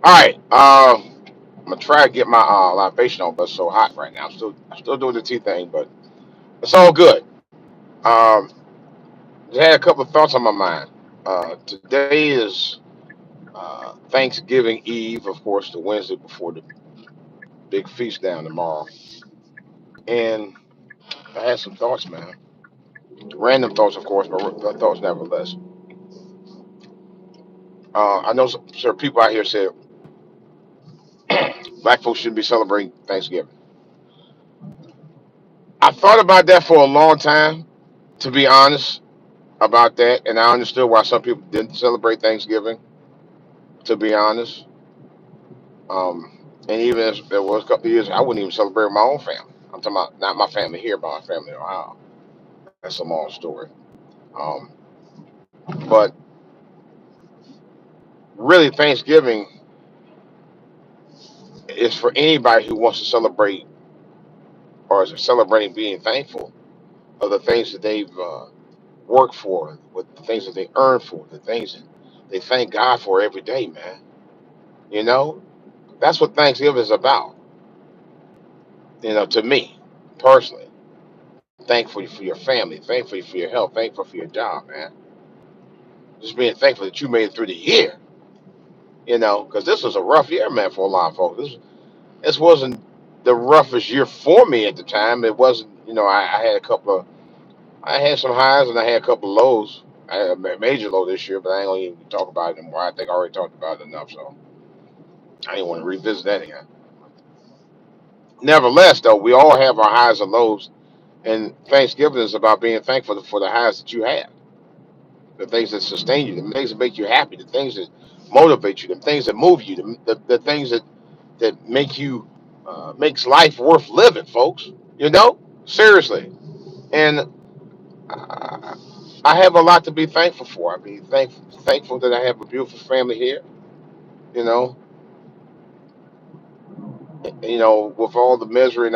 All right. I'm gonna try to get my libation on, but it's so hot right now. I'm still doing the tea thing, but it's all good. Um, just had a couple of thoughts on my mind. Today is Thanksgiving Eve, of course, the Wednesday before the big feast down tomorrow, and I had some thoughts, man. Random thoughts, of course, but thoughts nevertheless. I know some people out here said black folks shouldn't be celebrating Thanksgiving. I thought about that for a long time, to be honest about that, and I understood why some people didn't celebrate Thanksgiving. To be honest, and even if there was a couple of years, I wouldn't even celebrate with my own family. I'm talking about not my family here, but my family in Ohio. That's a long story. Um, but really, Thanksgiving is for anybody who wants to celebrate or is celebrating being thankful of the things that they've worked for, with the things that they earned for, the things that they thank God for every day, man. You know, that's what Thanksgiving is about. To me personally, thankful for your family, thankful for your health, thankful for your job, man. Just being thankful that you made it through the year. Because this was a rough year, man, for a lot of folks. This wasn't the roughest year for me at the time. It wasn't. I had a couple of, I had some highs and I had a couple of lows. I had a major low this year, but I ain't gonna even talk about it anymore. I think I already talked about it enough, so I didn't want to revisit that again. Nevertheless, though, we all have our highs and lows, and Thanksgiving is about being thankful for the highs that you have, the things that sustain you, the things that make you happy, the things that motivate you, the things that move you, the things that make you makes life worth living, folks. Seriously. And uh, I have a lot to be thankful for. I mean, thankful that I have a beautiful family here. You know, with all the misery and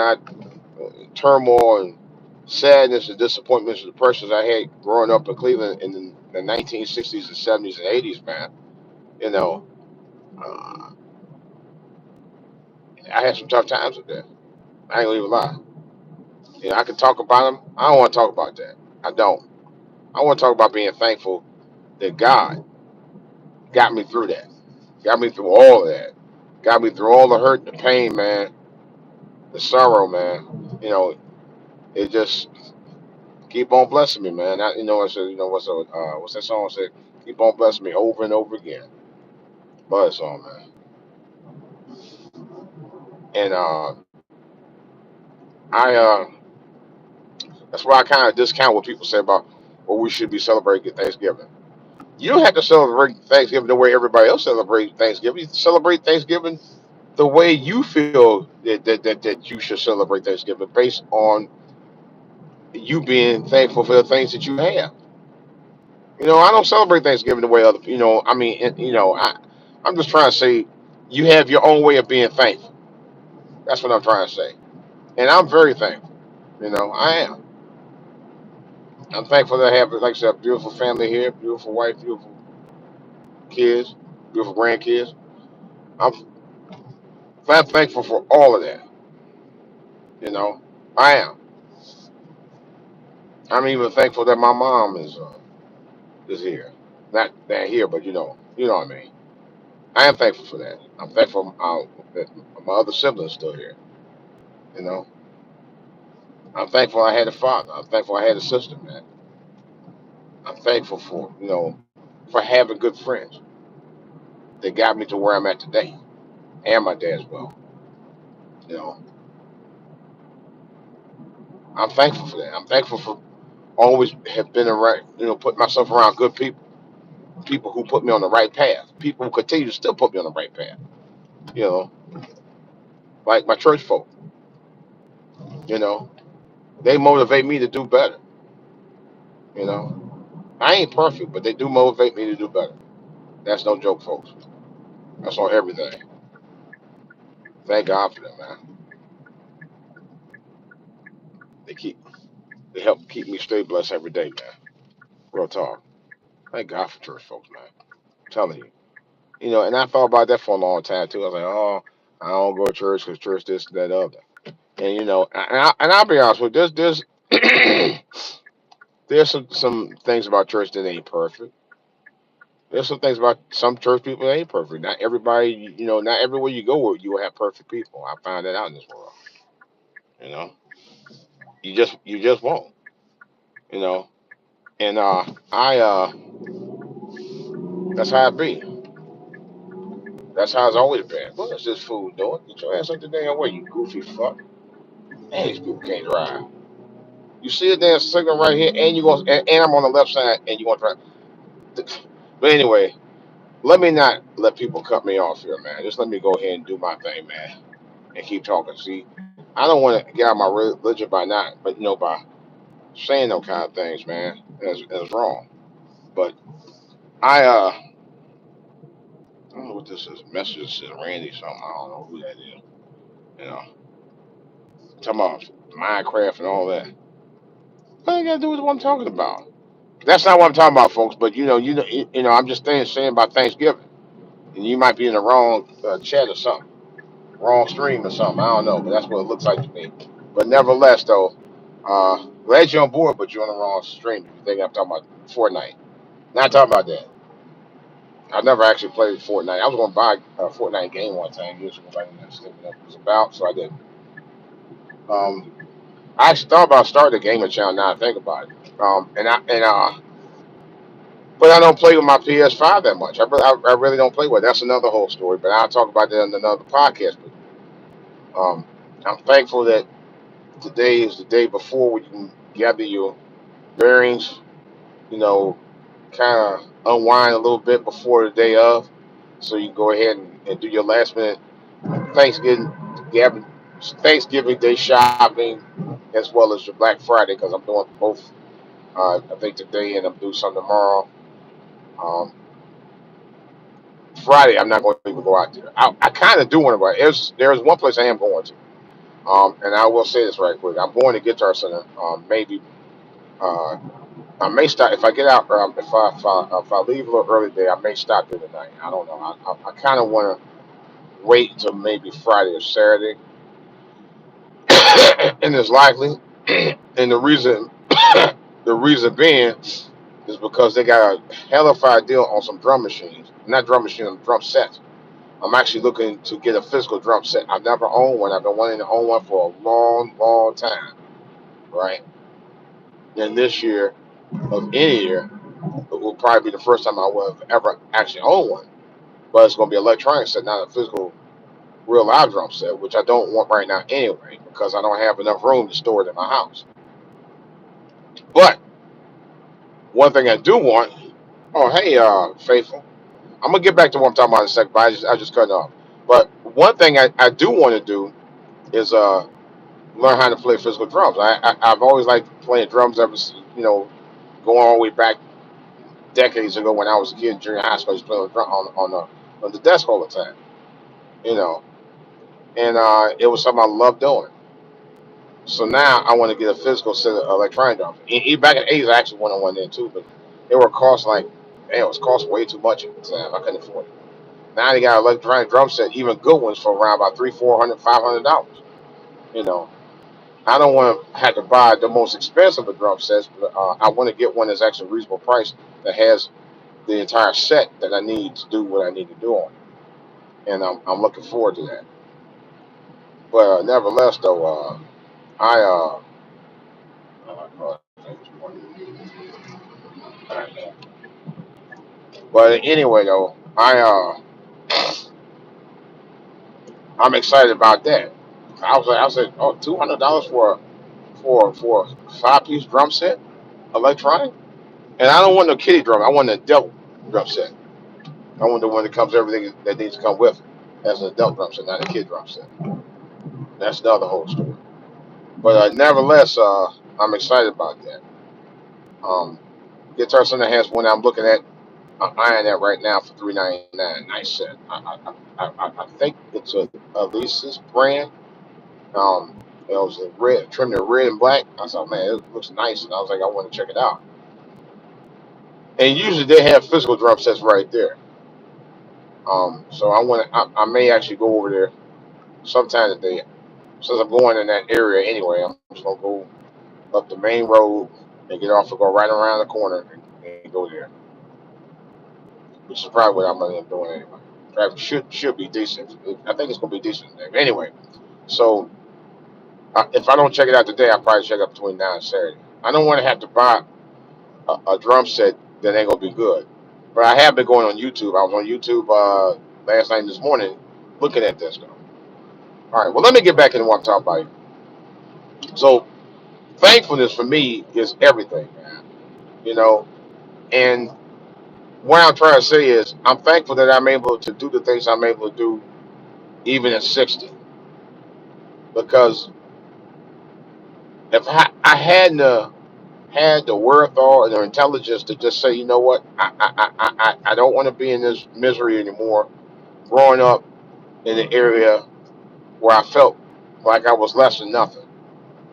turmoil and sadness and disappointments and depressions I had growing up in Cleveland in the 1960s and 70s and 80s, man. You know, uh, I had some tough times with that. I ain't gonna even lie. I can talk about them. I don't want to talk about that. I don't. I want to talk about being thankful that God got me through that. Got me through all of that. Got me through all the hurt, the pain, man, the sorrow, man. It just keep on blessing me, man. I said, what's that song said? Keep on blessing me over and over again. Love that song, man. And I that's why I kind of discount what people say about what we should be celebrating Thanksgiving. You don't have to celebrate Thanksgiving the way everybody else celebrates Thanksgiving. You celebrate Thanksgiving the way you feel that you should celebrate Thanksgiving based on you being thankful for the things that you have. I don't celebrate Thanksgiving the way other people. I mean, I'm just trying to say you have your own way of being thankful. That's what I'm trying to say, and I'm very thankful. I am. I'm thankful that I have, like I said, a beautiful family here, beautiful wife, beautiful kids, beautiful grandkids. I'm, I'm thankful for all of that. You know, I am. I'm even thankful that my mom is here. Not that here, but you know what I mean. I am thankful for that. I'm thankful that my other siblings still here. You know, I'm thankful I had a father. I'm thankful I had a sister, man. I'm thankful for having good friends that got me to where I'm at today, and my dad as well. You know, I'm thankful for that. I'm thankful for always have been around, put myself around good people, people who put me on the right path, people who continue to still put me on the right path. You know, like my church folk. You know, they motivate me to do better. You know, I ain't perfect, but they do motivate me to do better. That's no joke, folks. That's on everything. Thank God for them, man. They keep they help keep me stay blessed every day, man. Real talk. Thank God for church folks, man. I'm telling you. And I thought about that for a long time too. I was like, oh, I don't go to church because church this, that, other. And I'll be honest with you, there's there's some things about church that ain't perfect. There's some things about some church people that ain't perfect. Not everybody, not everywhere you go, you will have perfect people. I find that out in this world. You know, you just won't. You know, and I that's how it be. That's how it's always been. What is this fool doing? Get your ass up the damn way, you goofy fuck. Man, these people can't drive. You see a damn signal right here, and and I'm on the left side, and you want to drive. But anyway, let me not let people cut me off here, man. Just let me go ahead and do my thing, man, and keep talking. See, I don't want to get out of my religion by not, but by saying those kind of things, man, is wrong. But I don't know what this is. Message says Randy something. I don't know who that is. You know, talking about Minecraft and all that. What you got to do with what I'm talking about? That's not what I'm talking about, folks. But I'm just saying about Thanksgiving, and you might be in the wrong chat or something, wrong stream or something. I don't know, but that's what it looks like to me. But nevertheless, though, glad you're on board, but you're on the wrong stream. If you think I'm talking about Fortnite, not talking about that. I never actually played Fortnite. I was going to buy a Fortnite game one time years ago, but I didn't understand what it was about, so I didn't. Um, I actually thought about starting a gaming channel. Now I think about it. But I don't play with my PS5 that much. I really don't play with it. That's another whole story. But I'll talk about that in another podcast. But I'm thankful that today is the day before we can gather your bearings. You know, kind of unwind a little bit before the day of, so you can go ahead and do your last minute Thanksgiving, gather, Thanksgiving Day shopping, as well as your Black Friday, because I'm doing both. I think today and I'm doing some tomorrow. Um, Friday, I'm not going to even go out there. I kind of do want to go. There's one place I am going to. And I will say this right quick. I'm going to Guitar Center. Maybe I may stop if I get out. If I leave a little early today, I may stop there tonight. I don't know. I kind of want to wait until maybe Friday or Saturday, and it's likely. And the reason being is because they got a hellified deal on some drum machines. Not drum machines, drum sets. I'm actually looking to get a physical drum set. I've never owned one. I've been wanting to own one for a long, long time, right? And this year, of any year, it will probably be the first time I will have ever actually owned one. But it's going to be an electronic set, not a physical, real live drum set, which I don't want right now anyway, because I don't have enough room to store it in my house. But one thing I do want, oh hey, Faithful, I'm gonna get back to what I'm talking about in a second, but I just cut it off. But one thing I do want to do is learn how to play physical drums. I've always liked playing drums ever going all the way back decades ago when I was a kid in junior high school. I used to play on the desk all the time, you know, and it was something I loved doing. So now I want to get a physical set of electronic drums. Back in the 80s, I actually went on one then too, but they were cost like, man, it was cost way too much at the time. I couldn't afford it. Now they got an electronic drum set, even good ones, for around about $300, $400, $500. You know, I don't want to have to buy the most expensive of drum sets, but I want to get one that's actually reasonable price that has the entire set that I need to do what I need to do on it. And I'm looking forward to that. But nevertheless, though, I but anyway, though, I'm excited about that. I said, oh, $200 for a 5-piece drum set, electronic, and I don't want no kitty drum. I want an adult drum set. I want the one that comes everything that needs to come with it as an adult drum set, not a kid drum set. That's the other whole story. But nevertheless, I'm excited about that. Um, Guitar Center has one I'm looking at. I'm eyeing that right now for $399. Nice set. I think it's a Alesis brand. It was a red, trimmed in red and black. I thought, man, it looks nice, and I was like, I want to check it out. And usually they have physical drum sets right there. So I may actually go over there sometime today. Since I'm going in that area anyway, I'm just gonna go up the main road and get off and go right around the corner and go there, which is probably what I'm gonna end up doing anyway. Traffic should be decent. I think it's gonna be decent today. But anyway, so if I don't check it out today, I'll probably check it out between now and Saturday. I don't want to have to buy a drum set that ain't gonna be good. But I have been going on YouTube. I was on YouTube last night and this morning looking at this. All right, well, let me get back into what I'm talking about here. So, thankfulness for me is everything, man. You know, and what I'm trying to say is I'm thankful that I'm able to do the things I'm able to do even at 60. Because if I hadn't had the wherewithal and the intelligence to just say, you know what, I don't want to be in this misery anymore. Growing up in an area where I felt like I was less than nothing,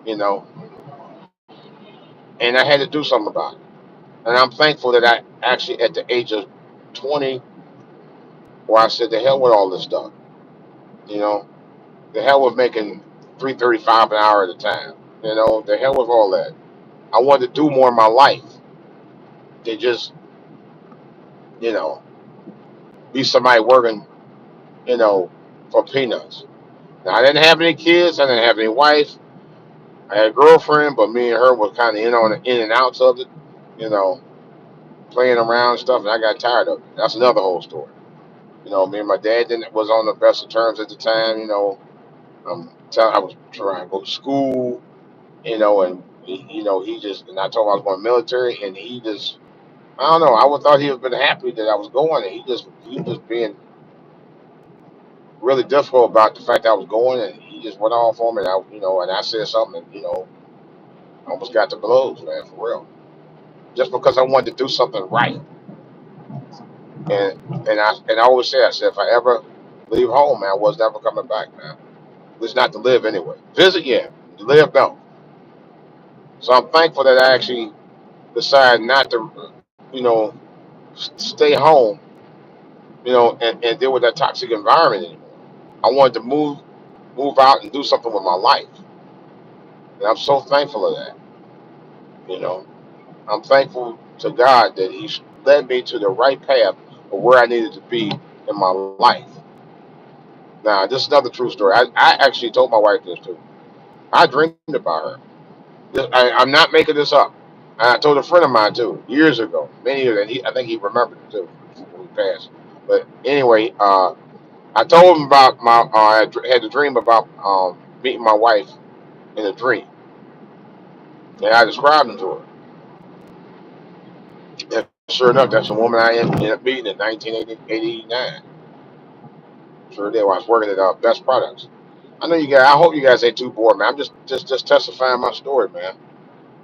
you know, and I had to do something about it. And I'm thankful that I actually, at the age of 20, where I said, the hell with all this stuff, you know, the hell with making 335 an hour at a time, you know, the hell with all that. I wanted to do more in my life than just, you know, be somebody working, you know, for peanuts. Now, I didn't have any kids. I didn't have any wife. I had a girlfriend, but me and her were kind of in and outs of it, you know, playing around and stuff, and I got tired of it. That's another whole story. You know, me and my dad didn't was on the best of terms at the time. You know, I was trying to go to school. You know, and he just and I told him I was going military, and he just I don't know. I would thought he would have been happy that I was going, and he just being really difficult about the fact that I was going, and he just went off on me. And I said something, and I almost got the blows, man, for real. Just because I wanted to do something right, and I always say, I said, if I ever leave home, man, I was never coming back, man. At least not to live anyway. Visit, yeah. To live, no. So I'm thankful that I actually decided not to, you know, stay home, and deal with that toxic environment anymore. I wanted to move out and do something with my life. And I'm so thankful of that. You know, I'm thankful to God that He led me to the right path of where I needed to be in my life. Now, this is another true story. I actually told my wife this too. I dreamed about her. I'm not making this up. And I told a friend of mine too, years ago, many years, and I think he remembered it too when we passed. But anyway, I told him about had a dream about meeting my wife in a dream, and I described him to her. And sure enough, that's the woman I ended up meeting in 1989. Sure did. While I was working at Best Products. I know you guys. I hope you guys ain't too bored, man. I'm just testifying my story, man.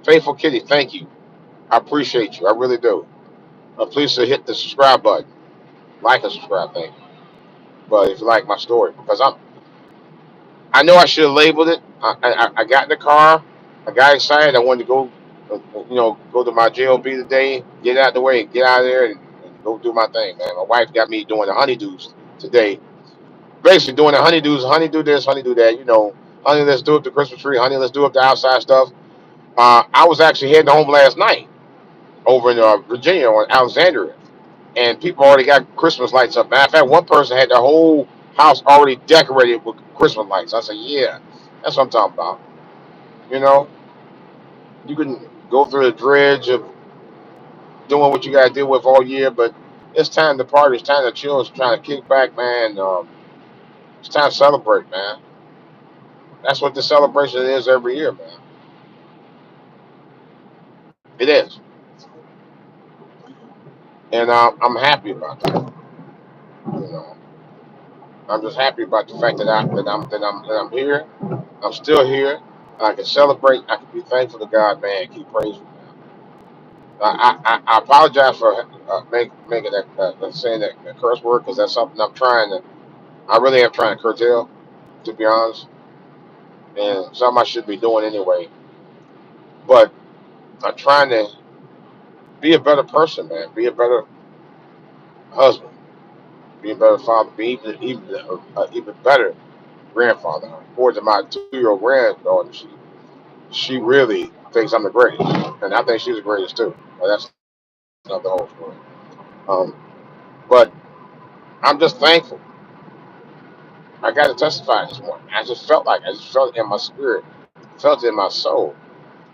Faithful Kitty, thank you. I appreciate you. I really do. Please hit the subscribe button, like and subscribe, thank you. But if you like my story, because I know I should have labeled it. I got in the car. I got excited. I wanted to go, go to my JOB today, get out of the way, get out of there, and go do my thing, man. My wife got me doing the honeydews today. Basically doing the honeydews, honeydew this, honeydew that. Honey, let's do up the Christmas tree. Honey, let's do up the outside stuff. I was actually heading home last night over in Virginia or Alexandria, and people already got Christmas lights up. Matter of fact, one person had their whole house already decorated with Christmas lights. I said, yeah, that's what I'm talking about. You know, you can go through the dredge of doing what you got to deal with all year, but it's time to party. It's time to chill. It's time to kick back, man. It's time to celebrate, man. That's what the celebration is every year, man. It is, and I'm happy about that. You know, I'm just happy about the fact that I'm here. I'm still here. I can celebrate. I can be thankful to God, man. Keep praising. I apologize for making saying that curse word because that's something I really am trying to curtail, to be honest, and something I should be doing anyway. But I'm trying to be a better person, man. Be a better husband. be a better father, be even better grandfather. More than my 2-year-old granddaughter, she really thinks I'm the greatest, and I think she's the greatest too. But that's not the whole story. Um, but I'm just thankful. I got to testify this morning. I just felt it in my spirit, felt it in my soul.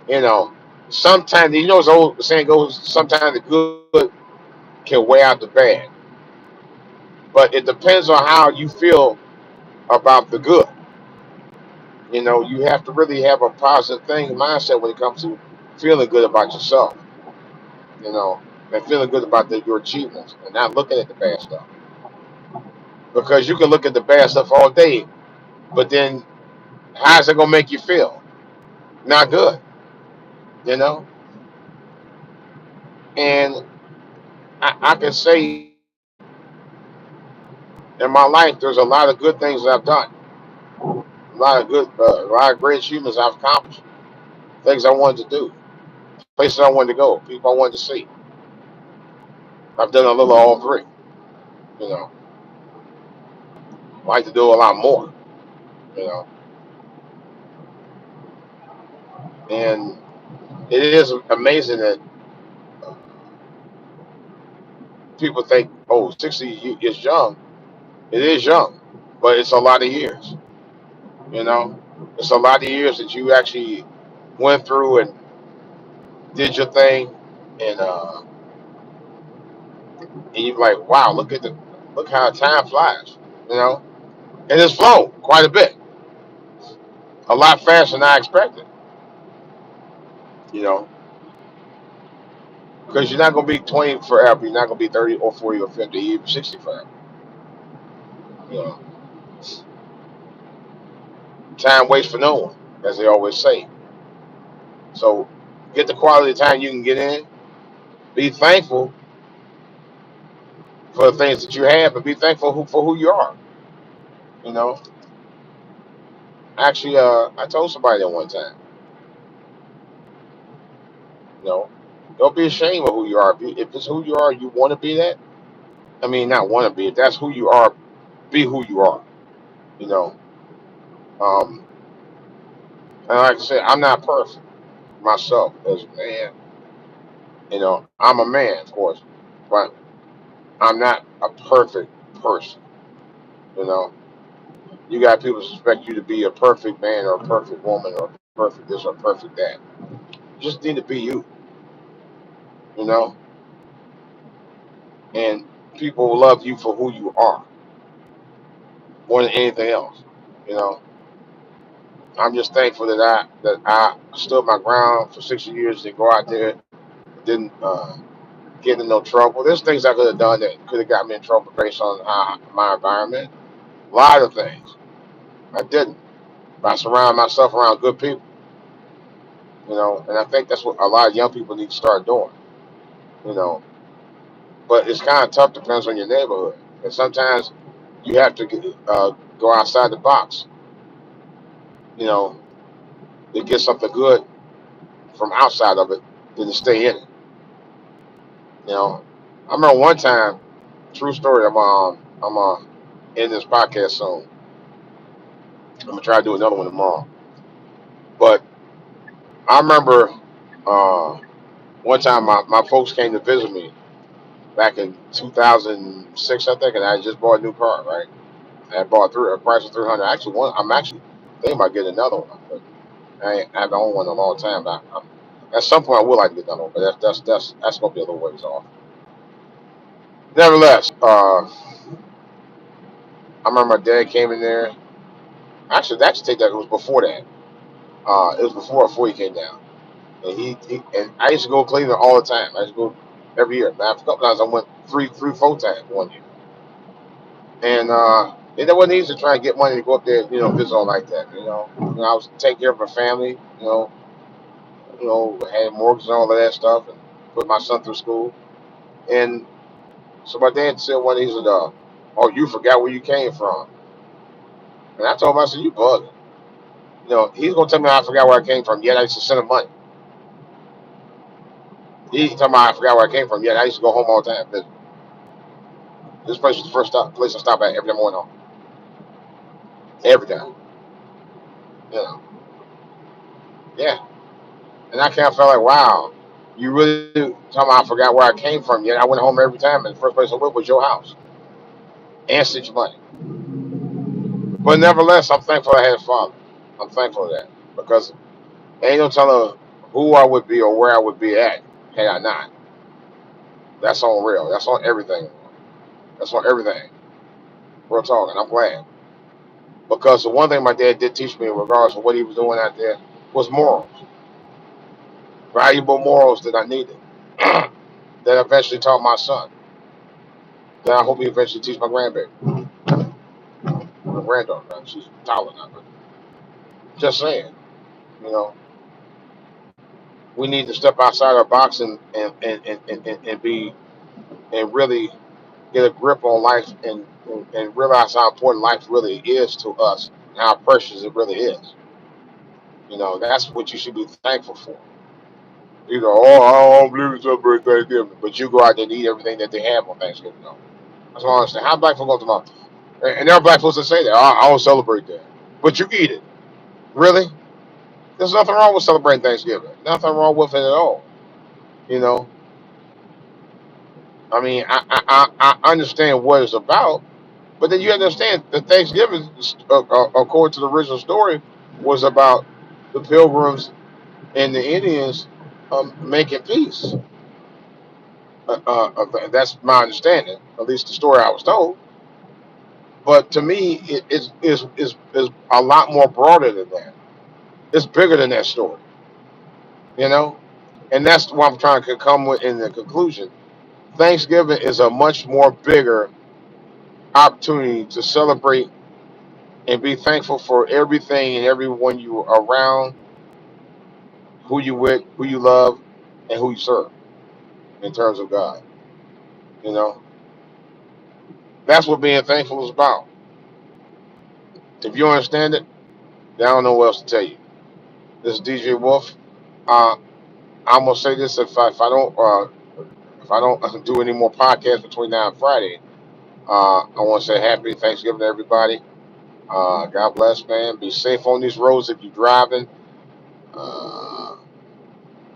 You know, sometimes as old saying goes, sometimes the good can weigh out the bad, but it depends on how you feel about the good. You have to really have a positive thing mindset when it comes to feeling good about yourself. You know, and feeling good about your achievements, and not looking at the bad stuff. Because you can look at the bad stuff all day, but then how's it gonna make you feel? Not good. You know, and I can say in my life, there's a lot of good things that I've done, a lot of great achievements I've accomplished, things I wanted to do, places I wanted to go, people I wanted to see. I've done a little of all three. You know, I like to do a lot more. You know, and it is amazing that people think, oh, 60 is young. It is young, but it's a lot of years. You know, it's a lot of years that you actually went through and did your thing, and and you're like, wow, look how time flies. You know, and it's flown quite a bit, a lot faster than I expected. You know, because you're not gonna be 20 forever. You're not gonna be 30 or 40 or 50, even 60 forever. You know, time waits for no one, as they always say. So get the quality time you can get in. Be thankful for the things that you have, but be thankful for who you are. You know, actually, I told somebody that one time. You know, don't be ashamed of who you are. If it's who you are, you want to be that. I mean, not want to be. If that's who you are, be who you are. You know, um, and like I said, I'm not perfect myself as a man. I'm a man, of course, but I'm not a perfect person. You know, you got people expect you to be a perfect man or a perfect woman or perfect this or perfect that. You just need to be you. You know, and people will love you for who you are more than anything else. You know, I'm just thankful that I stood my ground for 6 years. Didn't go out there, didn't get in no trouble. There's things I could have done that could have got me in trouble based on my environment. A lot of things I didn't. But I surround myself around good people. And I think that's what a lot of young people need to start doing. You know, but it's kind of tough. Depends on your neighborhood, and sometimes you have to go outside the box. You know, to get something good from outside of it than to stay in it. You know, I remember one time, true story. I'm in this podcast soon. I'm gonna try to do another one tomorrow. But I remember uh, one time my folks came to visit me back in 2006, I think, and I just bought a new car. Right, I bought a Chrysler 300. I'm actually thinking about getting another one. But I haven't owned one in a long time. At some point, I would like to get another one, but that's gonna be a little ways off. Nevertheless, I remember my dad came in there. Actually, that's take that. It was before that. It was before he came down, and he and I used to go to Cleveland all the time. I used to go every year. Now, a couple times I went three, 4 times one year, and it wasn't easy to try and get money to go up there, visit all like that. I was taking care of my family. Had mortgage and all of that stuff, and put my son through school. And so my dad said one day, he said, "Oh, you forgot where you came from." And I told him, I said, "You bugging." He's gonna tell me I forgot where I came from. Yet I used to send him money. He's talking about I forgot where I came from. Yet I used to go home all the time. This place was the first place I stop at every morning, every time. You know, yeah. And I kind of felt like, wow, you really talking about I forgot where I came from. Yet I went home every time, and the first place I went was your house and sent you money. But nevertheless, I'm thankful I had a father. I'm thankful for that because ain't no telling who I would be or where I would be at had I not. That's on real. That's on everything. That's on everything. Real talk, and I'm glad because the one thing my dad did teach me, regardless of what he was doing out there, was morals, valuable morals that I needed. that eventually taught my son. That I hope he eventually teach my grandbaby, my granddaughter. Right? She's taller now, but just saying, you know, we need to step outside our box and be and really get a grip on life and realize how important life really is to us and how precious it really is. You know, that's what you should be thankful for. You know, oh, I don't believe in celebrating Thanksgiving, but you go out there and eat everything that they have on Thanksgiving. No. That's what I understand. How black folks go tomorrow? And there are black folks that say that. I don't celebrate that. But you eat it. Really? There's nothing wrong with celebrating Thanksgiving. Nothing wrong with it at all. You know, I mean, I understand what it's about, but then you understand that Thanksgiving, according to the original story, was about the Pilgrims and the Indians making peace. That's my understanding, at least the story I was told. But to me, is a lot more broader than that. It's bigger than that story, you know. And that's what I'm trying to come with in the conclusion. Thanksgiving is a much more bigger opportunity to celebrate and be thankful for everything and everyone you are around, who you with, who you love, and who you serve in terms of God. You know, that's what being thankful is about. If you understand it, then I don't know what else to tell you. This is DJ Wolf. Uh, I'm gonna say this: if I don't do any more podcasts between now and Friday, I want to say Happy Thanksgiving to everybody. God bless, man. Be safe on these roads if you're driving. Uh,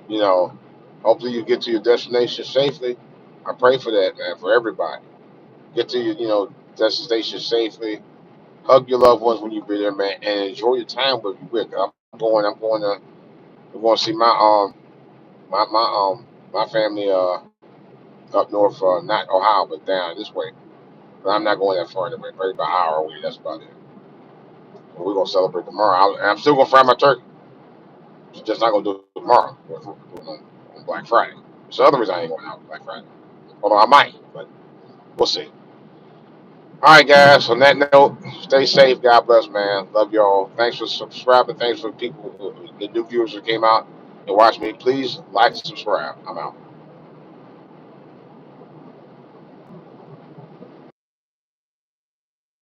you know, hopefully you get to your destination safely. I pray for that, man, for everybody. Get to your, destination safely. Hug your loved ones when you be there, man, and enjoy your time with you. I'm going to see my family up north, not Ohio, but down this way. But I'm not going that far anyway. Probably about an hour away. That's about it. But we're gonna celebrate tomorrow. I'm still gonna fry my turkey. Just not gonna do it tomorrow. We're doing it on Black Friday. There's other reason I ain't going out on Black Friday. Although I might, but we'll see. All right, guys. On that note, stay safe. God bless, man. Love y'all. Thanks for subscribing. Thanks for the new viewers who came out and watched me. Please like and subscribe. I'm out.